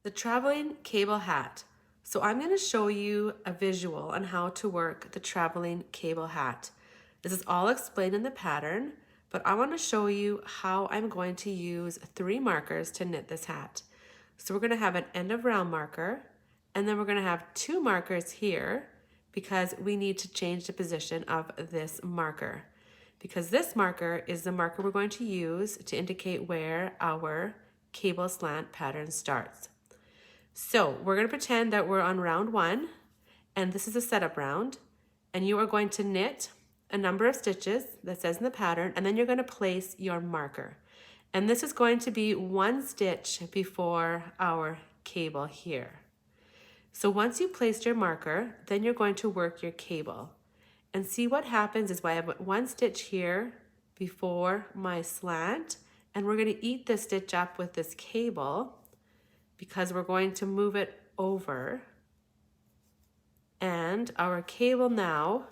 The traveling cable hat. So I'm going to show you a visual on how to work the traveling cable hat. This is all explained in the pattern, but I want to show you how I'm going to use 3 markers to knit this hat. So we're going to have an end of round marker, and then we're going to have 2 markers here because we need to change the position of this marker. Because this marker is the marker we're going to use to indicate where our cable slant pattern starts. So we're going to pretend that we're on round 1, and this is a setup round, and you are going to knit a number of stitches that says in the pattern, and then you're going to place your marker. And this is going to be 1 stitch before our cable here. So once you placed your marker, then you're going to work your cable. And see what happens is I have 1 stitch here before my slant, and we're going to eat this stitch up with this cable because we're going to move it over, and our cable now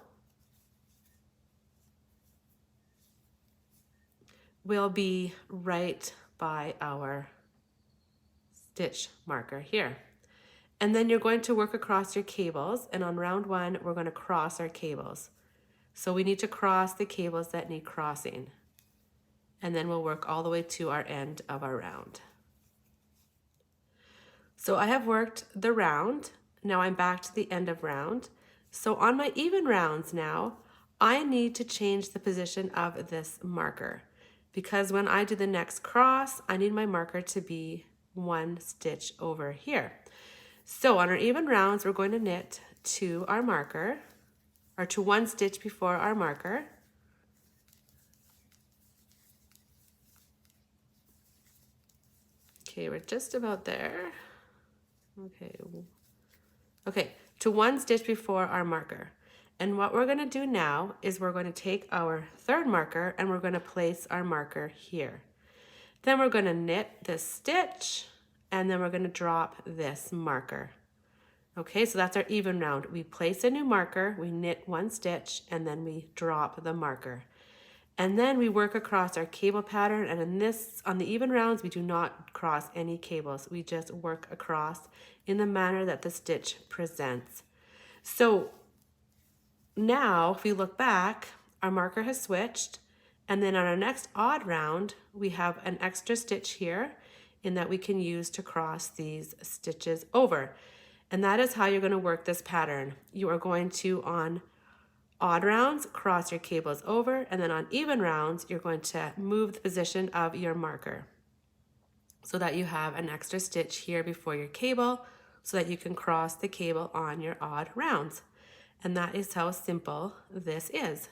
will be right by our stitch marker here. And then you're going to work across your cables, and on round 1 we're going to cross our cables. So we need to cross the cables that need crossing, and then we'll work all the way to our end of our round. So I have worked the round. Now I'm back to the end of round. So on my even rounds now, I need to change the position of this marker because when I do the next cross, I need my marker to be 1 stitch over here. So on our even rounds, we're going to knit to our marker, or to 1 stitch before our marker. Okay, we're just about there. Okay, to 1 stitch before our marker. And what we're going to do now is we're going to take our 3rd marker and we're going to place our marker here. Then we're going to knit this stitch, and then we're going to drop this marker. Okay, so that's our even round. We place a new marker, we knit 1 stitch, and then we drop the marker. And then we work across our cable pattern, and on the even rounds, we do not cross any cables. We just work across in the manner that the stitch presents. So now, if we look back, our marker has switched, and then on our next odd round, we have an extra stitch here in that we can use to cross these stitches over. And that is how you're going to work this pattern. You are going to, on odd rounds, cross your cables over, and then on even rounds, you're going to move the position of your marker so that you have an extra stitch here before your cable so that you can cross the cable on your odd rounds. And that is how simple this is.